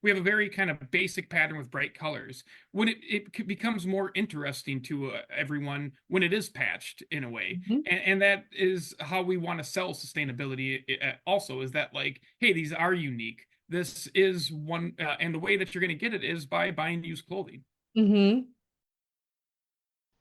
we have a very kind of basic pattern with bright colors. When it becomes more interesting to everyone when it is patched in a way, Mhm. and that is how we want to sell sustainability. Also, is that like, hey, these are unique. This is one, and the way that you're going to get it is by buying used clothing. Mhm.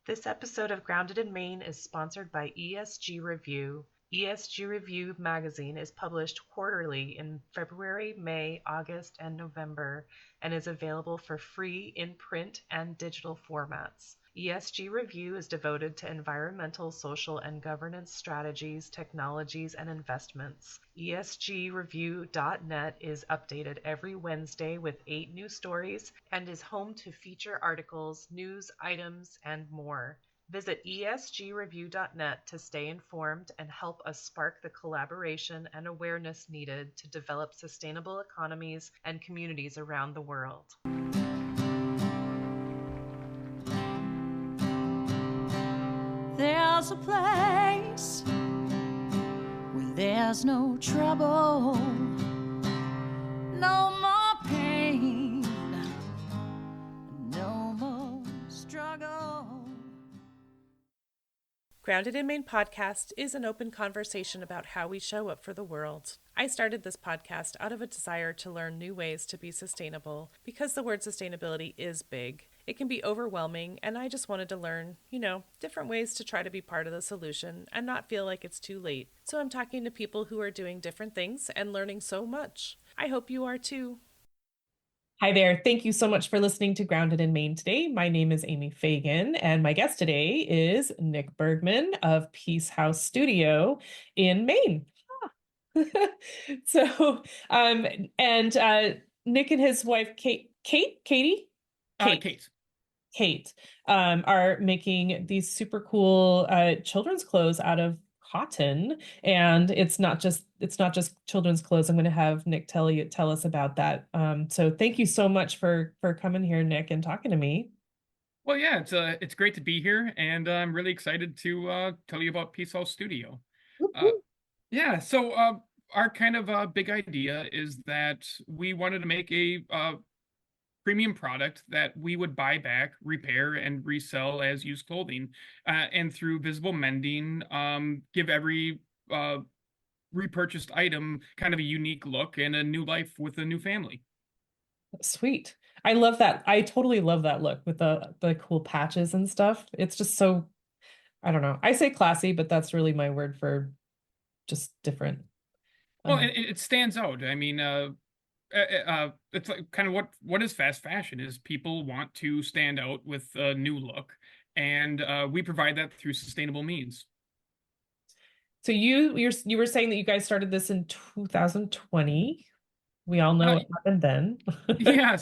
This episode of Grounded in Maine is sponsored by ESG Review. ESG Review magazine is published quarterly in February, May, August, and November and is available for free in print and digital formats. ESG Review is devoted to environmental, social, and governance strategies, technologies, and investments. ESGreview.net is updated every Wednesday with 8 new stories and is home to feature articles, news items, and more. Visit esgreview.net to stay informed and help us spark the collaboration and awareness needed to develop sustainable economies and communities around the world. There's a place where there's no trouble, no more pain, no more struggle. Grounded in Maine podcast is an open conversation about how we show up for the world. I started this podcast out of a desire to learn new ways to be sustainable because the word sustainability is big. It can be overwhelming, and I just wanted to learn, different ways to try to be part of the solution and not feel like it's too late. So I'm talking to people who are doing different things and learning so much. I hope you are too. Hi there. Thank you so much for listening to Grounded in Maine today. My name is Amy Fagan, and my guest today is Nick Bergman of Peace House Studio in Maine. So, and Nick and his wife, Katie, Kate. Kate, are making these super cool children's clothes out of cotton, and it's not just children's clothes. I'm going to have Nick tell us about that. So thank you so much for coming here, Nick, and talking to me. Well, yeah, it's great to be here, and I'm really excited to tell you about Peace House Studio. Uh, yeah, so our kind of big idea is that we wanted to make a premium product that we would buy back, repair, and resell as used clothing, and through visible mending, give every repurchased item kind of a unique look and a new life with a new family. Sweet. I love that. I totally love that look with the cool patches and stuff. It's just so, I don't know. I say classy, but that's really my word for just different. Well, Um, it stands out. I mean, it's like kind of what is fast fashion is people want to stand out with a new look, and we provide that through sustainable means. so you were saying that you guys started this in 2020. We all know Uh, what happened then.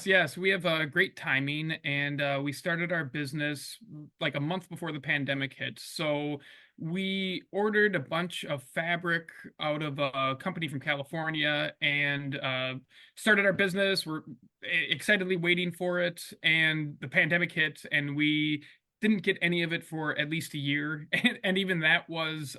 yes, we have great timing, and we started our business like a month before the pandemic hit. So we ordered a bunch of fabric out of a company from California and started our business. We're excitedly waiting for it, and the pandemic hit, and we didn't get any of it for at least a year, and even that was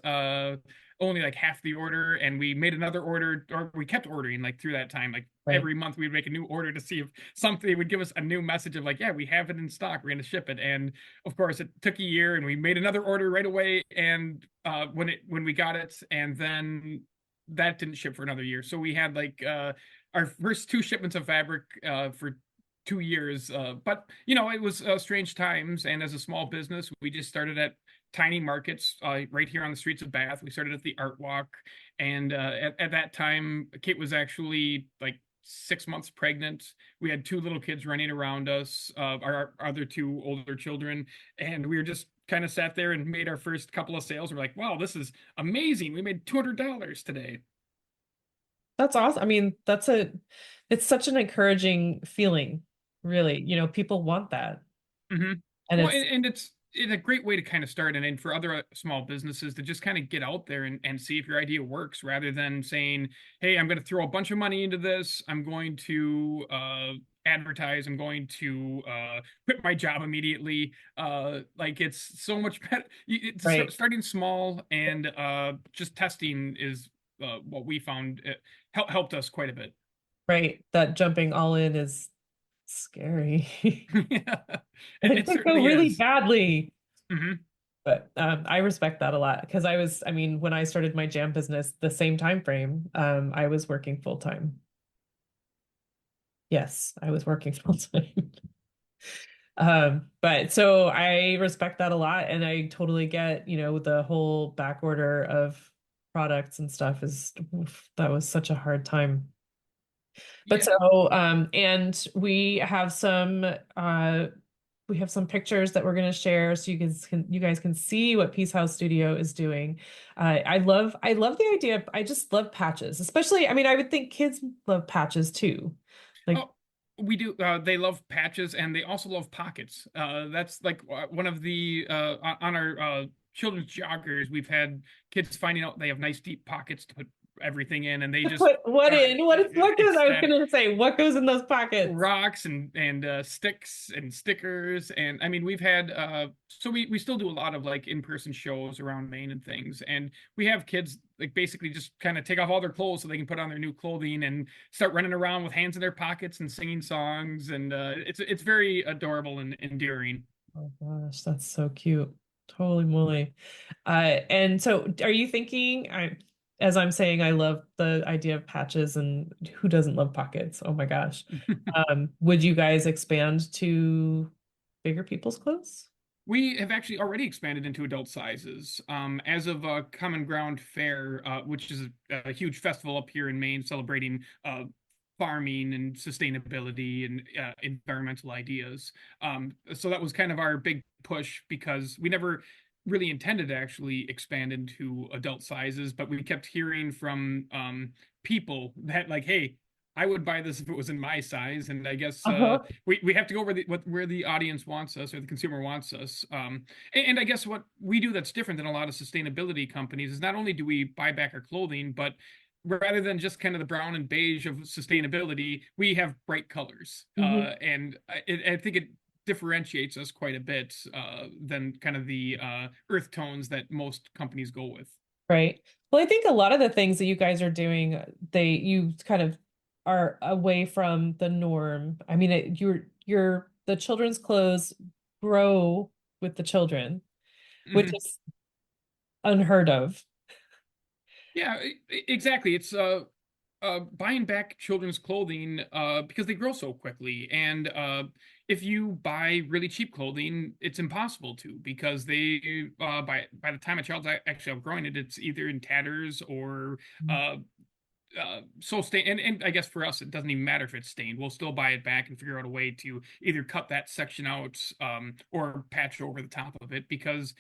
only like half the order. And we made another order, or we kept ordering like through that time, like Right. every month we'd make a new order to see if something would give us a new message of like, yeah, we have it in stock, we're going to ship it. And of course it took a year, and we made another order right away, and when we got it, and then that didn't ship for another year. So we had like our first two shipments of fabric for 2 years. But it was strange times, and as a small business, we just started at tiny markets right here on the streets of Bath. We started at the Art Walk, and at that time, Kate was actually like 6 months pregnant. We had two little kids running around us, our other two older children, and we were just kind of sat there and made our first couple of sales. We're like, wow, this is amazing. We made $200 today. That's awesome. I mean, it's such an encouraging feeling, really. People want that. Hmm. And Well, it's and it's a great way to kind of start, and for other small businesses to just kind of get out there and see if your idea works, rather than saying, "Hey, I'm going to throw a bunch of money into this. I'm going to advertise. I'm going to quit my job immediately." Like it's so much better. It's right. starting small, and just testing is what we found helped us quite a bit. Right. That jumping all in is scary. Yeah, It it could go certainly really is. badly. Hmm. But I respect that a lot because I mean, when I started my jam business, the same time frame, I was working full time. Yes, I was working full time. But so I respect that a lot, and I totally get, the whole back order of products and stuff is oof, that was such a hard time. But Yeah. so, and we have some pictures that we're going to share so you guys can see what Peace House Studio is doing. I love the idea. I just love patches, especially. I mean, I would think kids love patches too. Like, Oh, we do. They love patches and they also love pockets. That's like one of the on our children's joggers. We've had kids finding out they have nice deep pockets to put everything in, and they just what are in what goes? I was ecstatic. going to say what goes in those pockets. Rocks and sticks and stickers, and I mean we've had so we still do a lot of like in-person shows around Maine and things, and we have kids like basically just kind of take off all their clothes so they can put on their new clothing and start running around with hands in their pockets and singing songs, and it's very adorable and endearing. Oh gosh, that's so cute. Holy moly. And so are you thinking, as I'm saying, I love the idea of patches and who doesn't love pockets? Oh my gosh. Would you guys expand to bigger people's clothes? We have actually already expanded into adult sizes. As of Common Ground Fair, which is a huge festival up here in Maine celebrating farming and sustainability and environmental ideas. So that was kind of our big push because we never really intended to actually expand into adult sizes, but we kept hearing from people that like, hey, I would buy this if it was in my size, and I guess Uh-huh. we have to go where the audience wants us or the consumer wants us. And I guess what we do that's different than a lot of sustainability companies is not only do we buy back our clothing, but rather than just kind of the brown and beige of sustainability, we have bright colors, Mhm. and I think it differentiates us quite a bit than kind of the earth tones that most companies go with. Right. Well, I think a lot of the things that you guys are doing, you kind of are away from the norm. I mean, the children's clothes grow with the children, which Hmm. is unheard of. Yeah, exactly. It's buying back children's clothing because they grow so quickly, and if you buy really cheap clothing, it's impossible to because they by the time a child's actually outgrowing it, it's either in tatters or uh, so stained. And I guess for us, it doesn't even matter if it's stained. We'll still buy it back and figure out a way to either cut that section out or patch over the top of it because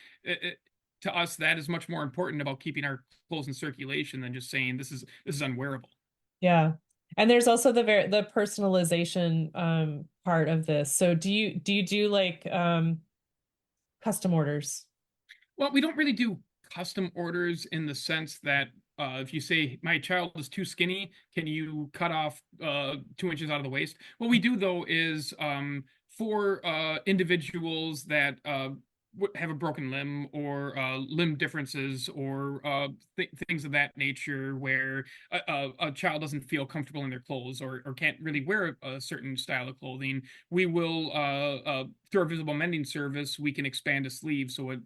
to us that is much more important about keeping our clothes in circulation than just saying this is unwearable. Yeah. And there's also the personalization part of this. So do you do like custom orders? Well, we don't really do custom orders in the sense that if you say my child is too skinny, can you cut off 2 inches out of the waist? What we do though is for individuals that have a broken limb or limb differences or things of that nature where a child doesn't feel comfortable in their clothes or can't really wear a certain style of clothing, we will through our visible mending service, we can expand a sleeve so it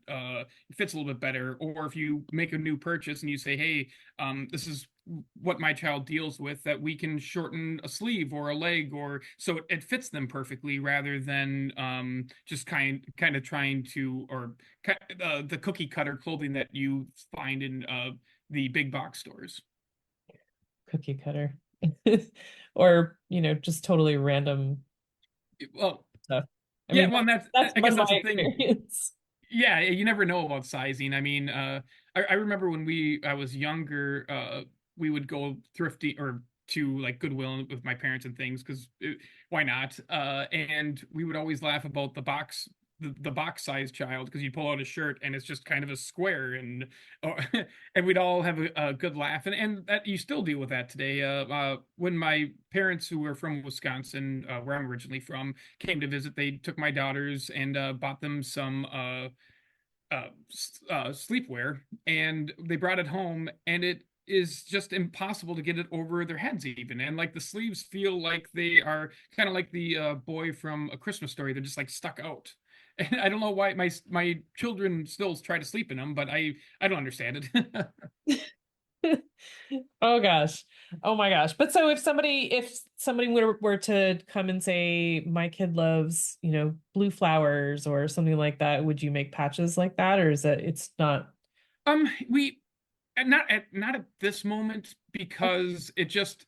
fits a little bit better. Or if you make a new purchase and you say, hey, this is what my child deals with, that we can shorten a sleeve or a leg or so it fits them perfectly rather than just kind of trying to or the cookie cutter clothing that you find in the big box stores. Cookie cutter. Or, just totally random Well, stuff. I yeah, mean, well, and that's that's I guess been my that's the thing. experience. Yeah, you never know about sizing. I mean, I remember when I was younger, we would go thrifty or to like Goodwill with my parents and things because why not? And we would always laugh about the box size child because you pull out a shirt and it's just kind of a square or, and we'd all have a good laugh and that you still deal with that today. When my parents who were from Wisconsin, where I'm originally from, came to visit, they took my daughters and bought them some sleepwear, and they brought it home, and it is just impossible to get it over their heads even. And like the sleeves feel like they are kind of like the boy from A Christmas Story. They're just like stuck out. And I don't know why my children still try to sleep in them, but I don't understand it. Oh gosh. Oh my gosh. But so if somebody were to come and say my kid loves, blue flowers or something like that, would you make patches like that, or is it's not? We not at this moment because it just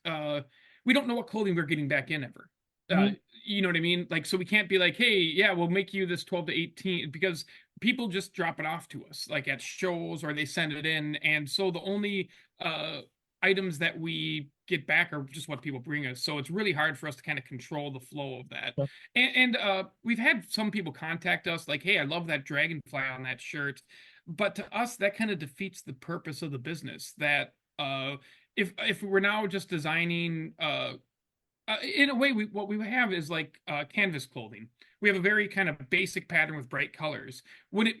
we don't know what clothing we're getting back in ever. Uh Mhm. you know what I mean? Like, so we can't be like, hey, yeah, we'll make you this 12 to 18, because people just drop it off to us like at shows, or they send it in. And so the only uh items that we get back are just what people bring us. So it's really hard for us to kind of control the flow of that. And we've had some people contact us like, hey, I love that dragonfly on that shirt. But to us, that kind of defeats the purpose of the business. That if we're now just designing in a way, what we have is like canvas clothing. We have a very kind of basic pattern with bright colors. When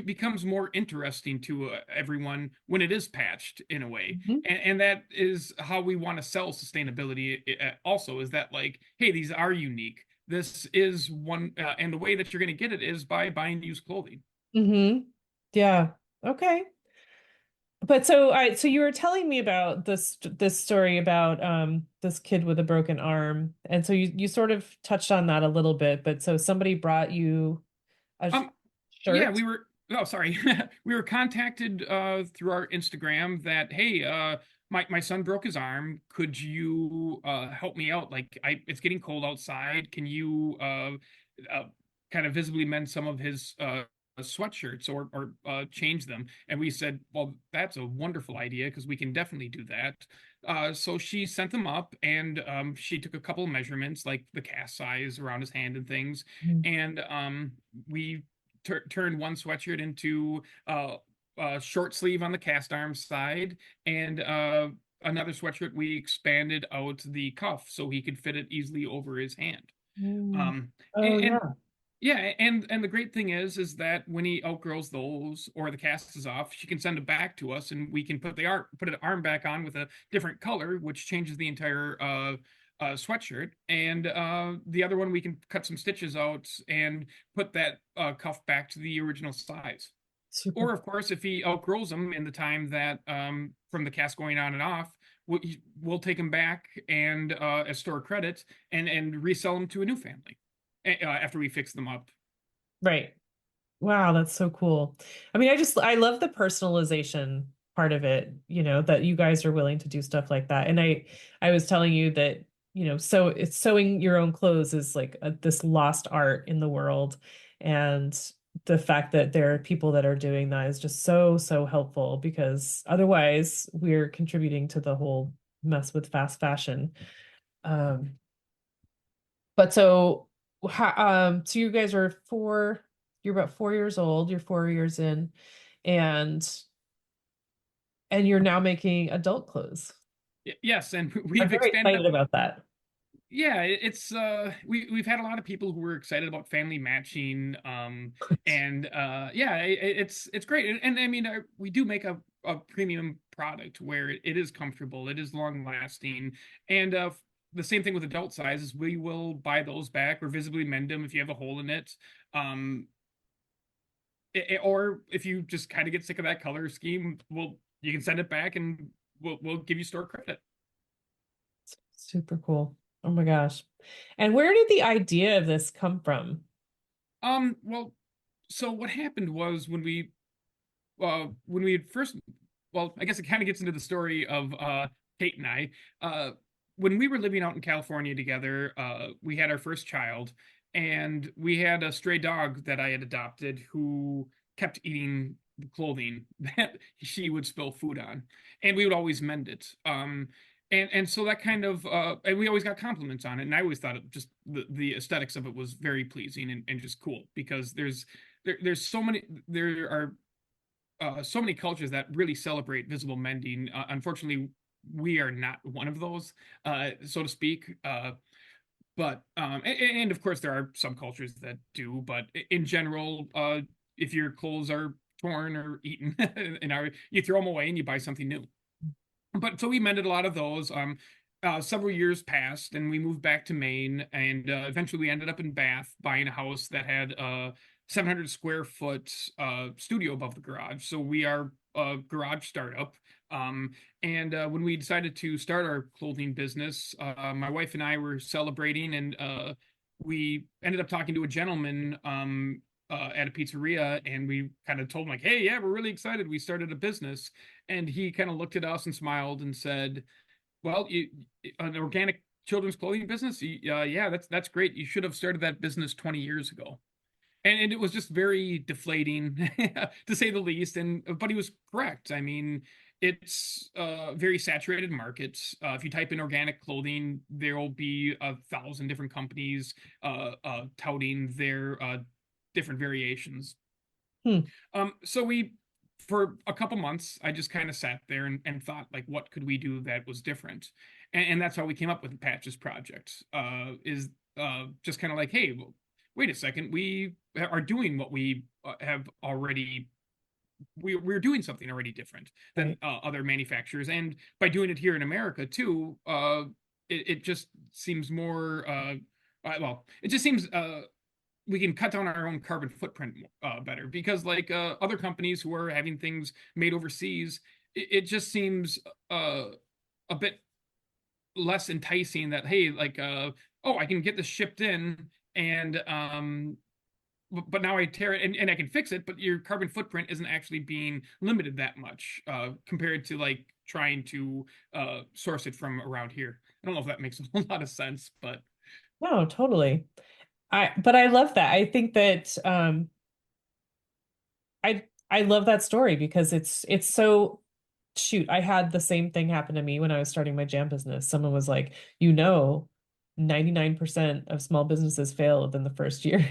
becomes more interesting to everyone when it is patched in a way. Mhm. And that is how we want to sell sustainability also, is that like, hey, these are unique. This is one, and the way that you're going to get it is by buying used clothing. Mhm. Yeah. Okay. But so so you were telling me about this story about this kid with a broken arm. And so you sort of touched on that a little bit, but so somebody brought you a Um, yeah, shirt. oh, sorry. We were contacted through our Instagram that, hey, my son broke his arm. Could you help me out? Like, it's getting cold outside. Can you uh kind of visibly mend some of his sweatshirts, or change them? And we said, well, that's a wonderful idea, because we can definitely do that. So she sent them up, and she took a couple of measurements, like the cast size around his hand and things. Mhm. And we turned one sweatshirt into a short sleeve on the cast arm side, and another sweatshirt we expanded out the cuff so he could fit it easily over his hand. Mm. Um, Oh and yeah. yeah, and the great thing is that when he outgrows those, or the cast is off, she can send it back to us, and we can put an arm back on with a different color, which changes the entire sweatshirt. And the other one, we can cut some stitches out and put that cuff back to the original size. Super. Or of course, if he outgrows them in the time that from the cast going on and off, we'll take them back and as store credit, and resell them to a new family after we fix them up. Right. Wow, that's so cool. I mean, I love the personalization part of it, that you guys are willing to do stuff like that. And I was telling you that, so it's sewing your own clothes is like this lost art in the world. And the fact that there are people that are doing that is just so, so helpful, because otherwise we're contributing to the whole mess with fast fashion. Um, but so you guys are you're about 4 years old, you're 4 years in, and you're now making adult clothes. Yes, and I'm we've very expanded excited up. about that. Yeah, it's we've had a lot of people who were excited about family matching, and yeah, it's great. And I mean, we do make a premium product where it is comfortable, it is long lasting. And the same thing with adult sizes, we will buy those back or visibly mend them if you have a hole in it. um or if you just kind of get sick of that color scheme, you can send it back, and we'll give you store credit. Super cool. Oh my gosh. And where did the idea of this come from? Well, so what happened was when we had first, well, I guess it kind of gets into the story of Kate and I. When we were living out in California together, we had our first child, and we had a stray dog that I had adopted who kept eating clothing that she would spill food on, and we would always mend it. And so that kind of and we always got compliments on it, and I always thought it just the aesthetics of it was very pleasing, and just cool, because there's there are so many cultures that really celebrate visible mending. Unfortunately, we are not one of those, so to speak. But and of course, there are some cultures that do. But in general, if your clothes are torn or eaten, you throw them away and you buy something new. But so we mended a lot of those. Several years passed, and we moved back to Maine, and eventually we ended up in Bath, buying a house that had a 700 square foot studio above the garage. So we are a garage startup. Um, and when we decided to start our clothing business, my wife and I were celebrating, and we ended up talking to a gentleman at a pizzeria, and we kind of told him like, "Hey, yeah, we're really excited. We started a business." And he kind of looked at us and smiled and said, "Well, an organic children's clothing business? Yeah, that's great. You should have started that business 20 years ago." And it was just very deflating, to say the least. And but he was correct. I mean, it's a very saturated market. If you type in organic clothing, there will be 1,000 different companies touting their different variations. Hmm. So we, for a couple months, I just kind of sat there and thought, like, what could we do that was different? And that's how we came up with the Patches Project. Is just kind of like, hey, well, wait a second, we are doing what we have already. We're doing something already different than Right. other manufacturers, and by doing it here in America too, it just seems more. Well, it just seems we can cut down our own carbon footprint better, because like other companies who are having things made overseas, it just seems a bit less enticing that, hey, like oh, I can get this shipped in, and but now I tear it, and I can fix it, but your carbon footprint isn't actually being limited that much compared to like trying to source it from around here. I don't know if that makes a whole lot of sense, but No, totally. But I love that. I think that I love that story because it's so shoot, I had the same thing happen to me when I was starting my jam business. Someone was like, 99% of small businesses fail within the first year.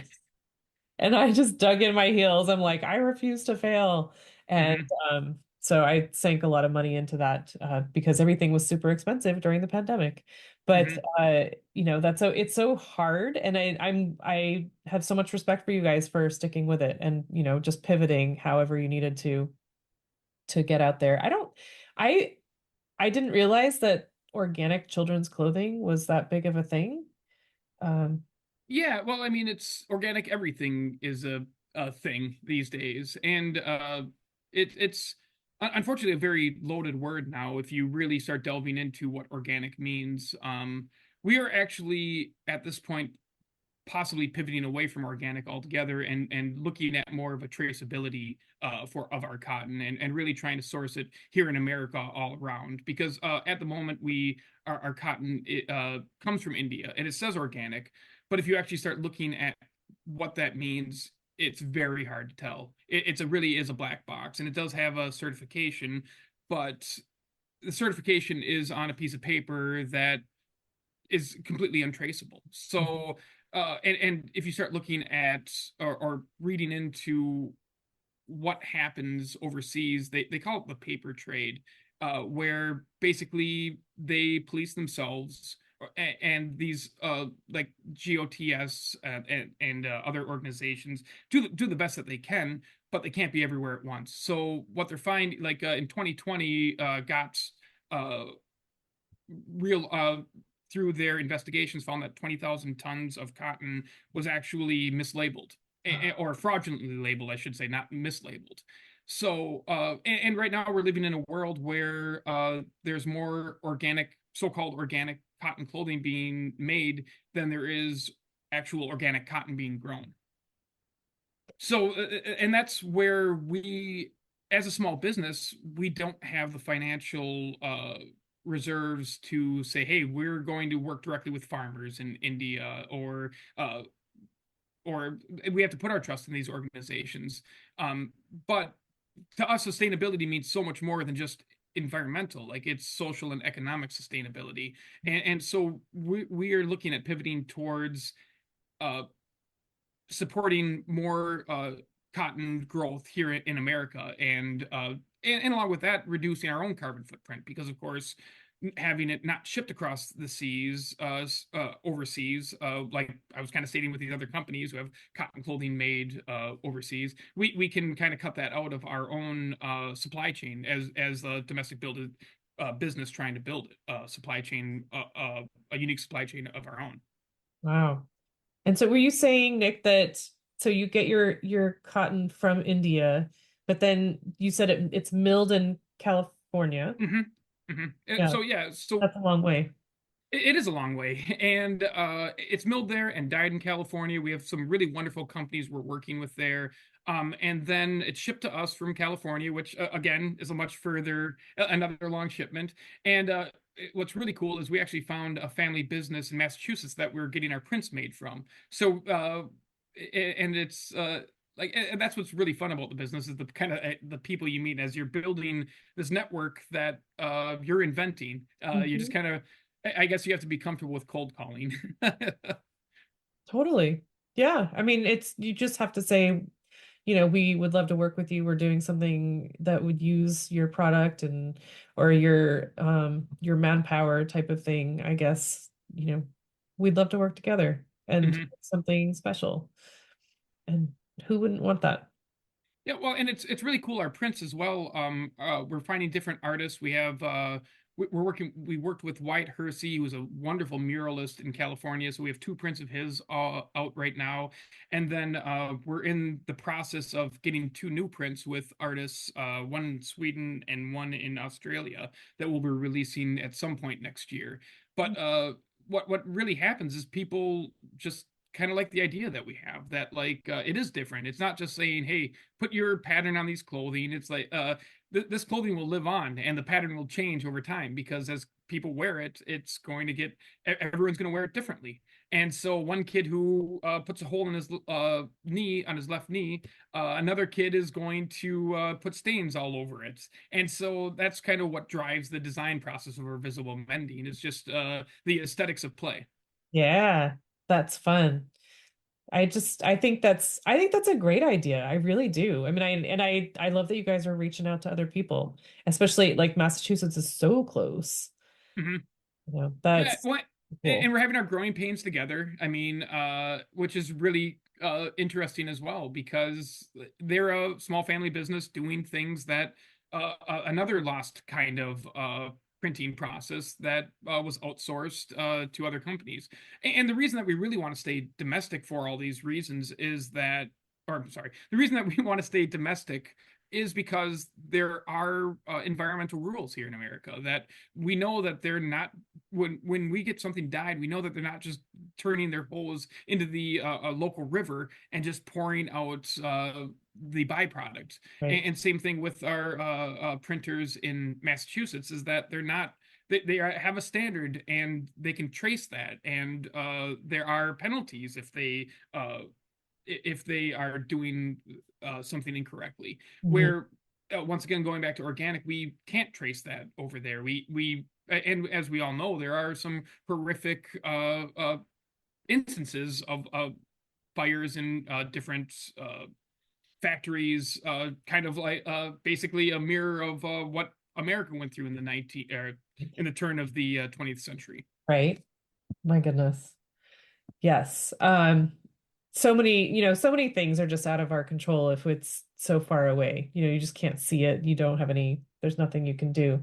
And I just dug in my heels. I'm like, I refuse to fail. And mhm, so I sank a lot of money into that because everything was super expensive during the pandemic. But mhm. that's so it's so hard. And I have so much respect for you guys for sticking with it and just pivoting however you needed to get out there. I I didn't realize that organic children's clothing was that big of a thing. Um, Yeah, well, I mean, it's organic. Everything is a thing these days, and it's unfortunately a very loaded word now. If you really start delving into what organic means, we are actually at this point possibly pivoting away from organic altogether, and looking at more of a traceability for of our cotton, and really trying to source it here in America all around, because at the moment our cotton comes from India, and it says organic, but if you actually start looking at what that means, it's very hard to tell. It's a really is a black box, and it does have a certification, but the certification is on a piece of paper that is completely untraceable. So, and if you start looking at or reading into what happens overseas, they call it the paper trade, where basically they police themselves, and these like GOTS and other organizations do the best that they can, but they can't be everywhere at once. So what they're finding, like in 2020, got uh, real through their investigations, found that 20,000 tons of cotton was actually mislabeled, or fraudulently labeled, I should say, not mislabeled. So, and right now we're living in a world where there's more organic, so-called organic cotton clothing being made than there is actual organic cotton being grown. So, and that's where we, as a small business, we don't have the financial reserves to say, hey, we're going to work directly with farmers in India, uh, or we have to put our trust in these organizations. Um, but to us, sustainability means so much more than just environmental, like it's social and economic sustainability. And so we are looking at pivoting towards uh, supporting more cotton growth here in America, and along with that, reducing our own carbon footprint, because of course, having it not shipped across the seas, overseas, like I was kind of stating with these other companies who have cotton clothing made overseas, we can kind of cut that out of our own supply chain as the domestic business trying to build supply chain, a unique supply chain of our own. Wow. And so were you saying, Nick, that so you get your cotton from India, but then you said it's milled in California? Hmm. Hmm. Yeah, So yeah, so that's a long way. it is a long way, and it's milled there and dyed in California. We have some really wonderful companies we're working with there. And then it's shipped to us from California, which again is a much further, another long shipment. And what's really cool is we actually found a family business in Massachusetts that we're getting our prints made from. So, and it's like, and that's what's really fun about the business is the kind of the people you meet as you're building this network that you're inventing. You just Mhm. kind of, I guess you have to be comfortable with cold calling. Totally. Yeah. I mean, it's you just have to say, we would love to work with you. We're doing something that would use your product and or your manpower type of thing. I guess, we'd love to work together and Mhm. make something special. And who wouldn't want that? Yeah, well, and it's really cool. Our prints as well. We're finding different artists. We have we're working. We worked with Wyatt Hersey, who's a wonderful muralist in California. So we have two prints of his out right now, and then we're in the process of getting two new prints with artists, one in Sweden and one in Australia, that we'll be releasing at some point next year. But what really happens is people just kind of like the idea that we have that like it is different. It's not just saying, hey, put your pattern on these clothing. It's like this clothing will live on and the pattern will change over time because as people wear it, it's going to get everyone's going to wear it differently. And so one kid who puts a hole in his knee on his left knee, another kid is going to put stains all over it. And so that's kind of what drives the design process of reversible mending. It's just the aesthetics of play. Yeah, that's fun. I think that's a great idea. I really do. I mean, I love that you guys are reaching out to other people, especially like Massachusetts is so close. Mhm. Yeah, That's well, and cool. we're having our growing pains together. I mean, which is really interesting as well because they're a small family business doing things that another lost kind of printing process that was outsourced to other companies. And the reason that we really want to stay domestic for all these reasons is that, or I'm sorry, the reason that we want to stay domestic is because there are environmental rules here in America that we know that they're not when we get something dyed, we know that they're not just turning their hose into the local river and just pouring out the byproduct. Right. And same thing with our printers in Massachusetts is that they're not. Have a standard and they can trace that, and there are penalties if they are doing something incorrectly. Mhm. Where once again, going back to organic, we can't trace that over there. We and as we all know, there are some horrific instances of fires in different factories, kind of like basically a mirror of what America went through in the 19 in the turn of the 20th century. Right. My goodness. Yes. So many things are just out of our control if it's so far away. You just can't see it. There's nothing you can do.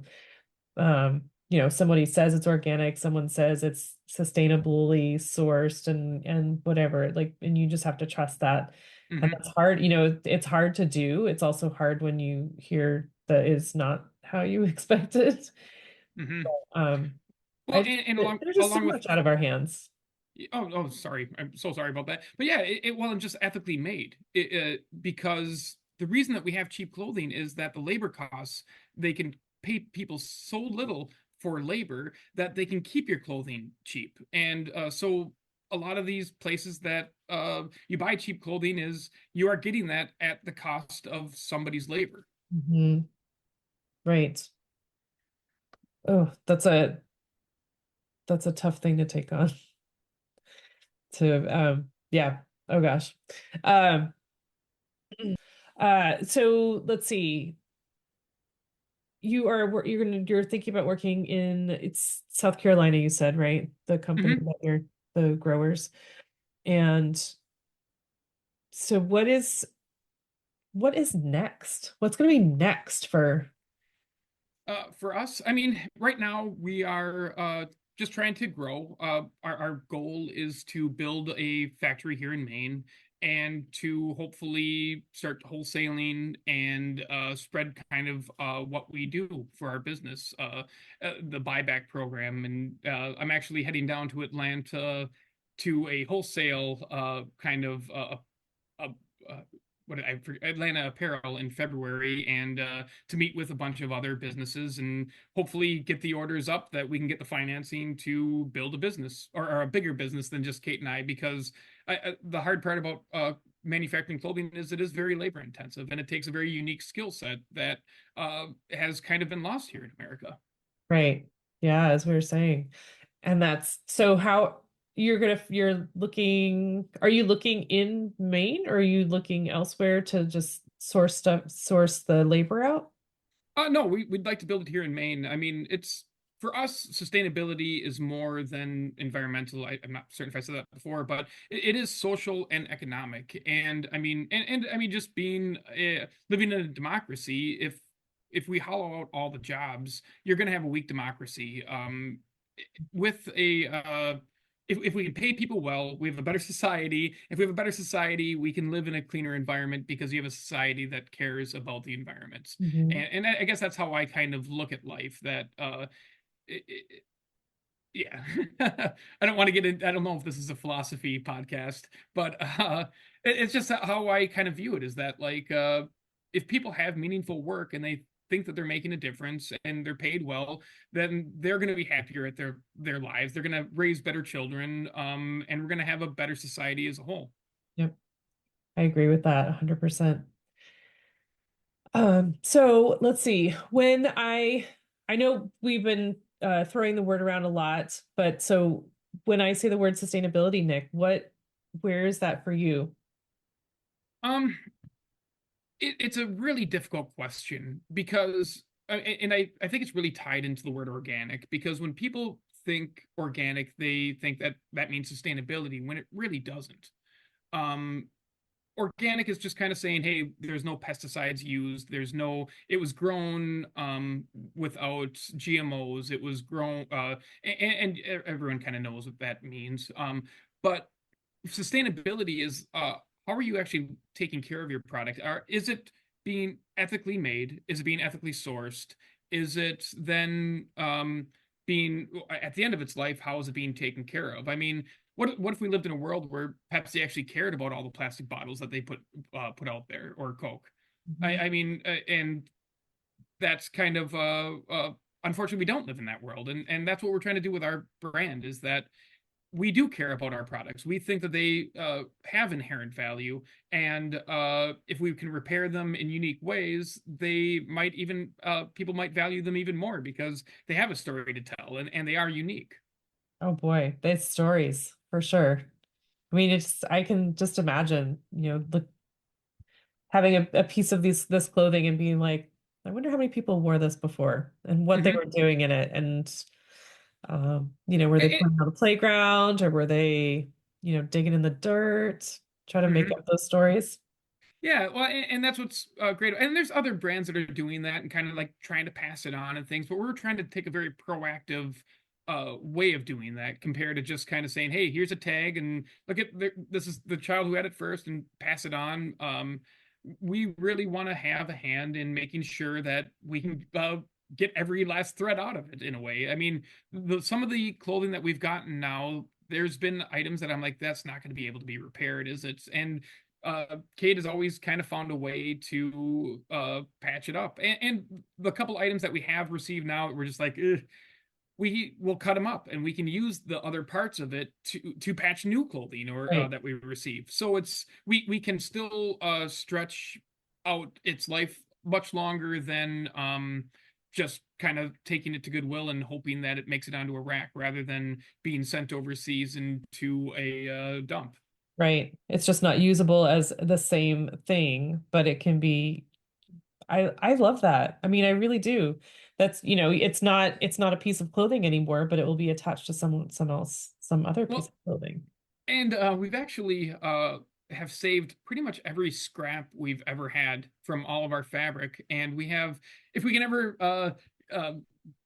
Somebody says it's organic, someone says it's sustainably sourced and whatever, like, and you just have to trust that. And Hmm. that's hard, it's hard to do. It's also hard when you hear that is not how you expected. Hmm. Um, Well, and there's just so along with much out of our hands. oh, sorry. I'm so sorry about that. But yeah, it wasn't just ethically made. Because the reason that we have cheap clothing is that the labor costs, they can pay people so little for labor that they can keep your clothing cheap. And so a lot of these places that you buy cheap clothing is you are getting that at the cost of somebody's labor. Mhm. Right. Oh, that's a tough thing to take on. Yeah. Oh gosh. Um, so let's see. You're thinking about working in it's South Carolina, you said, right? The company Hmm. that you're the growers. And so what is next? What's going to be next for For us, I mean, right now we are just trying to grow. Our goal is to build a factory here in Maine and to hopefully start wholesaling and spread kind of what we do for our business, the buyback program. And I'm actually heading down to Atlanta to a wholesale kind of uh, uh, Atlanta Apparel in February, and to meet with a bunch of other businesses and hopefully get the orders up that we can get the financing to build a business, or a bigger business than just Kate and I. Because the hard part about manufacturing clothing is it is very labor intensive, and it takes a very unique skill set that has kind of been lost here in America. Right. Yeah, as we were saying. And that's so how you're looking, are you looking in Maine or are you looking elsewhere to just source the labor out? No, we'd like to build it here in Maine. I mean, it's for us, sustainability is more than environmental. I'm not certain if I said that before, but it is social and economic. And I mean, and I mean, just being living in a democracy, if we hollow out all the jobs, you're going to have a weak democracy. With a if we can pay people well, we have a better society. If we have a better society, we can live in a cleaner environment because you have a society that cares about the environment. Mhm. And I guess that's how I kind of look at life. That it, it, yeah, I don't want to get in. I don't know if this is a philosophy podcast, but it's just how I kind of view it. Is that like if people have meaningful work and they think that they're making a difference and they're paid well, then they're going to be happier at their lives. They're going to raise better children, and we're going to have a better society as a whole. Yep. I agree with that 100%. So let's see. I know we've been throwing the word around a lot, but so when I say the word sustainability, Nick, where is that for you? Um, it's a really difficult question because, and I think it's really tied into the word organic, because when people think organic, they think that that means sustainability when it really doesn't. Um, Organic is just kind of saying, hey, there's no pesticides used. It was grown without GMOs. It was grown, and everyone kind of knows what that means. But sustainability is how are you actually taking care of your product? Is it being ethically made? Is it being ethically sourced? Is it then being at the end of its life, how is it being taken care of? I mean, what if we lived in a world where Pepsi actually cared about all the plastic bottles that they put out there, or Coke? Mhm. I mean, and that's kind of unfortunately we don't live in that world, and that's what we're trying to do with our brand, is that we do care about our products. We think that they have inherent value, and if we can repair them in unique ways, they might even people might value them even more because they have a story to tell, and they are unique. Oh boy, there's stories for sure. I mean, I can just imagine, having a piece of this clothing and being like, I wonder how many people wore this before and what they Hmm. were doing in it. And were they playing on the playground or were they, digging in the dirt, trying to make Hmm. up those stories? Yeah, well, and that's what's great. And there's other brands that are doing that and kind of like trying to pass it on and things, but we're trying to take a very proactive way of doing that compared to just kind of saying, "Hey, here's a tag and look at this is the child who had it first and pass it on." We really want to have a hand in making sure that we can get every last thread out of it in a way. I mean, some of the clothing that we've gotten now, there's been items that I'm like, that's not going to be able to be repaired, is it? And Kate has always kind of found a way to patch it up. And the couple items that we have received now, we're just like, "Ugh," we will cut them up and we can use the other parts of it to patch new clothing or Right. that we receive. So we can still stretch out its life much longer than just kind of taking it to Goodwill and hoping that it makes it onto a rack rather than being sent overseas into a dump. Right. It's just not usable as the same thing, but it can be. I love that. I mean, I really do. That's, it's not a piece of clothing anymore, but it will be attached to some other piece Well, of clothing. and we've actually have saved pretty much every scrap we've ever had from all of our fabric, and we have, if we can ever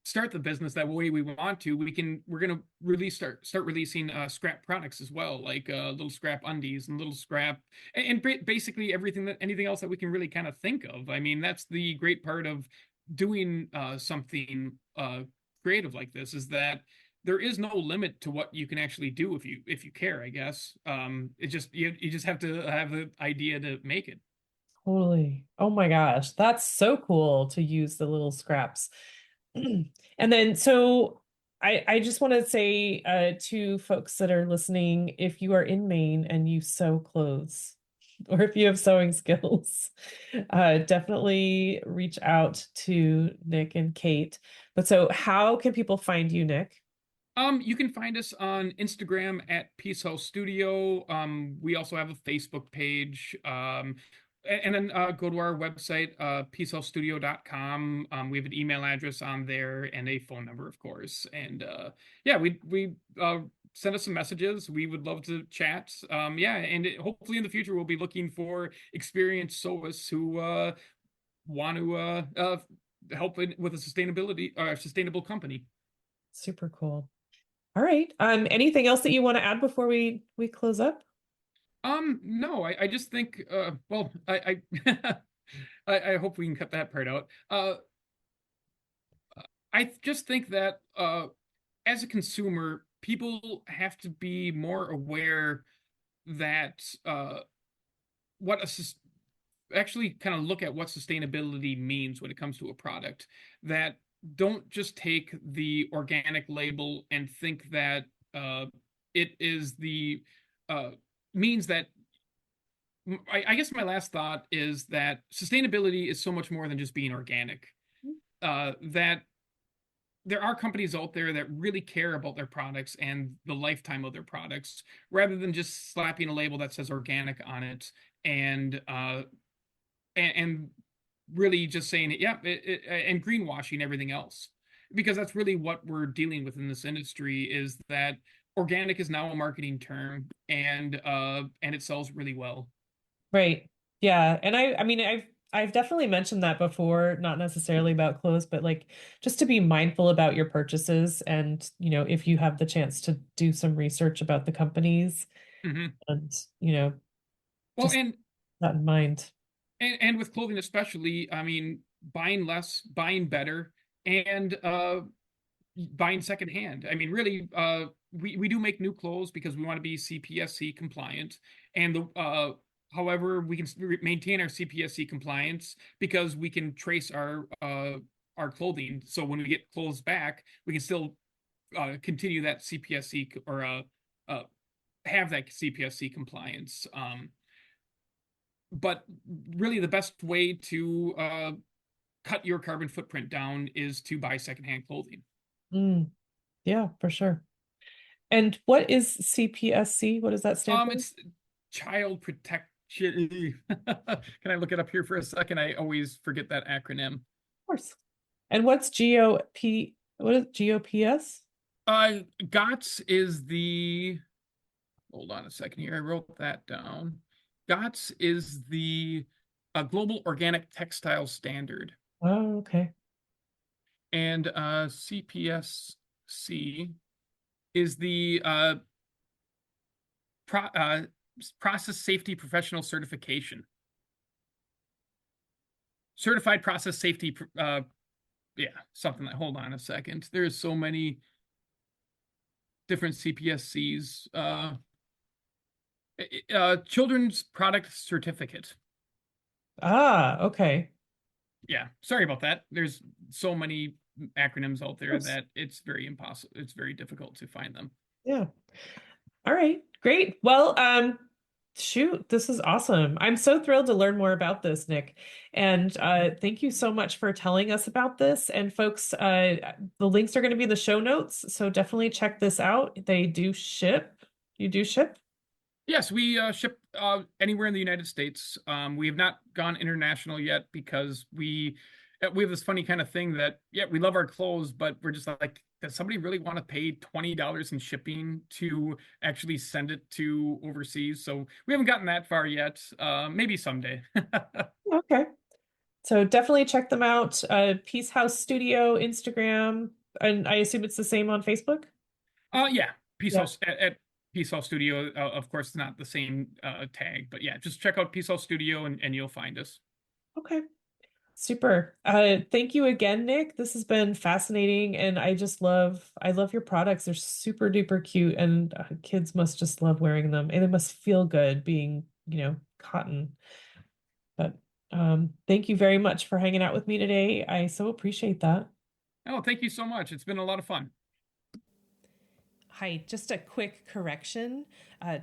start the business that way we want to, we're gonna start releasing scrap products as well, like little scrap undies and little scrap and basically anything else that we can really kind of think of. I mean, that's the great part of doing something creative like this, is that there is no limit to what you can actually do if you care, I guess. It just you just have to have the idea to make it. Totally. Oh my gosh, that's so cool to use the little scraps. And then, so I just want to say to folks that are listening, if you are in Maine and you sew clothes, or if you have sewing skills, definitely reach out to Nick and Kate. But so, how can people find you, Nick? You can find us on Instagram at Peace House Studio. We also have a Facebook page. And then go to our website, peacehousestudio.com. We have an email address on there and a phone number, of course. And yeah, we send us some messages. We would love to chat. Yeah, and hopefully in the future we'll be looking for experienced sewists who want to help with a sustainable company. Super cool. All right. Anything else that you want to add before we close up? No, I just think, well, I hope we can cut that part out. I just think that, as a consumer, people have to be more aware that, what actually kind of look at what sustainability means when it comes to a product, that don't just take the organic label and think that, it is the, means that I guess my last thought is that sustainability is so much more than just being organic. That there are companies out there that really care about their products and the lifetime of their products, rather than just slapping a label that says organic on it and and really just saying it, yeah, and greenwashing everything else, because that's really what we're dealing with in this industry, is that organic is now a marketing term, and it sells really well. Right. Yeah. And I mean, I've definitely mentioned that before, not necessarily about clothes, but like just to be mindful about your purchases and, if you have the chance to do some research about the companies Hmm. and, Well, just that in mind. and with clothing especially, I mean, buying less, buying better, and buying secondhand. I mean, really, we do make new clothes because we want to be CPSC compliant, and the however, we can maintain our CPSC compliance because we can trace our clothing. So when we get clothes back, we can still continue that CPSC, or have that CPSC compliance. But really, the best way to cut your carbon footprint down is to buy secondhand clothing. Mm, yeah, for sure. And what is CPSC? What does that stand for? It's child protection. Can I look it up here for a second? I always forget that acronym. Of course. And what's GOP? What is GOPS? GOTS is the, hold on a second here. I wrote that down. GOTS is the Global Organic Textile Standard. Oh, okay. And CPSC is the Process Safety Professional Certification. Certified Process Safety, yeah, something like, hold on a second. There's so many different CPSCs. Children's Product Certificate. Ah, okay. Yeah, sorry about that. There's so many acronyms out there that it's very impossible. It's very difficult to find them. Yeah. All right. Great. Well, shoot, this is awesome. I'm so thrilled to learn more about this, Nick. And thank you so much for telling us about this. And folks, the links are going to be in the show notes, so definitely check this out. They do ship. You do ship? Yes, we ship anywhere in the United States. We have not gone international yet because we have this funny kind of thing that, yeah, we love our clothes, but we're just like, does somebody really want to pay $20 in shipping to actually send it to overseas? So we haven't gotten that far yet. Maybe someday. Okay. So definitely check them out. Peace House Studio, Instagram, and I assume it's the same on Facebook. Yeah, Peace Yeah. House at Peace House Studio. Of course, not the same tag, but yeah, just check out Peace House Studio and you'll find us. Okay. Super. Thank you again, Nick. This has been fascinating, and I love your products. They're super duper cute, and kids must just love wearing them, and it must feel good being, cotton. But thank you very much for hanging out with me today. I so appreciate that. Oh, thank you so much. It's been a lot of fun. Hi, just a quick correction.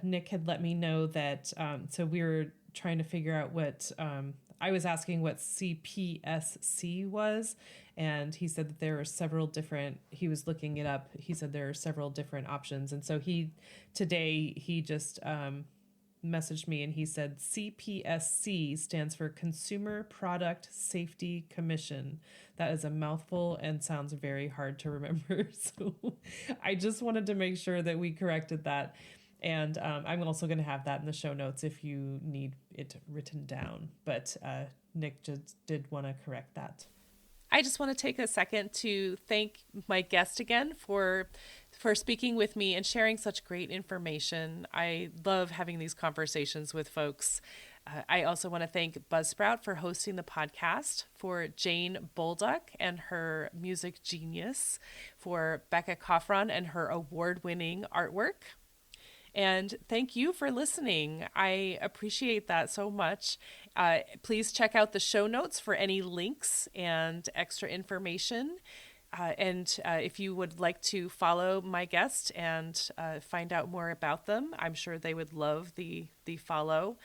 Nick had let me know that, so we were trying to figure out what, I was asking what CPSC was, and he said that there were several different, he was looking it up. He said there are several different options. And so today he just messaged me and he said CPSC stands for Consumer Product Safety Commission. That is a mouthful and sounds very hard to remember. So I just wanted to make sure that we corrected that. And I'm also going to have that in the show notes if you need it written down. But Nick just did want to correct that. I just want to take a second to thank my guest again for speaking with me and sharing such great information. I love having these conversations with folks. I also want to thank Buzzsprout for hosting the podcast, for Jane Bolduck and her music genius, for Becca Coffron and her award-winning artwork. And thank you for listening. I appreciate that so much. Please check out the show notes for any links and extra information. And if you would like to follow my guest and find out more about them, I'm sure they would love the follow.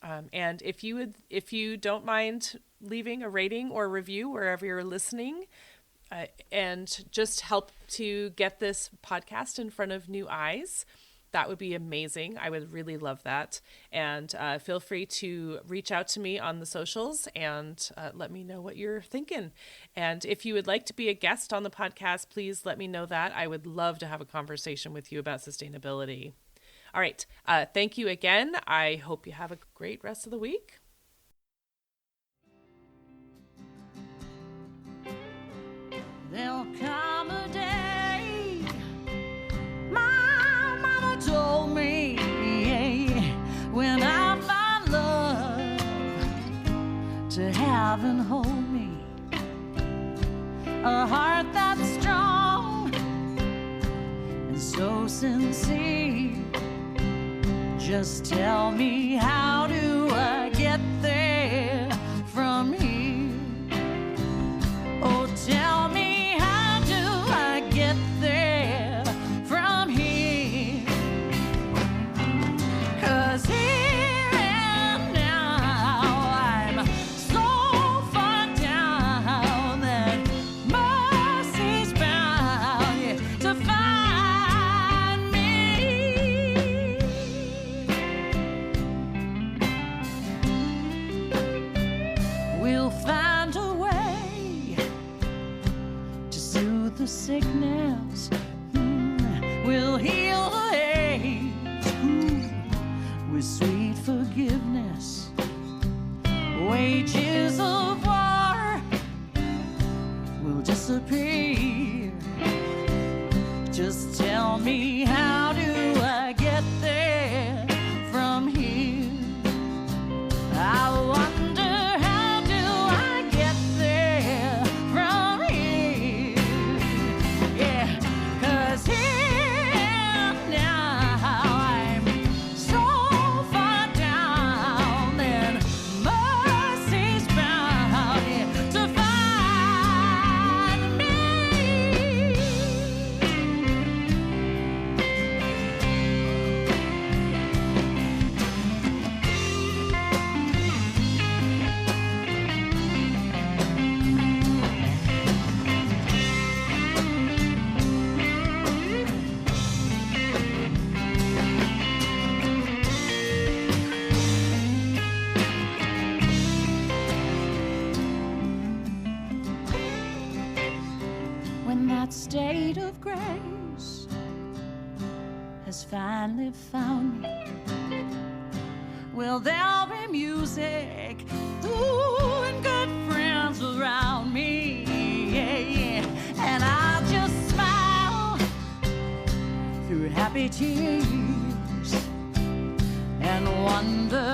And if you don't mind leaving a rating or review wherever you're listening, and just help to get this podcast in front of new eyes, that would be amazing. I would really love that. And feel free to reach out to me on the socials and let me know what you're thinking. And if you would like to be a guest on the podcast, please let me know that. I would love to have a conversation with you about sustainability. All right. Thank you again. I hope you have a great rest of the week. There'll come a day, my mama told me, when I find love to have and hold me, a heart that's strong and so sincere. Just tell me, how do I get there from here? Oh, tell me, how do I get there from here? 'Cause here and now I'm so far down that mercy's bound to find me. We'll find a way to soothe the sickness. We'll heal the aches with sweet forgiveness. Wages of war will disappear. Just tell me, how do I get there from here? I wonder, how do I get there from here? Yeah, 'cause here and now I'm so far down that mercy's bound to find me. When that state of grace has finally found me, well, there'll be music, ooh, and good friends. happy tears and wonder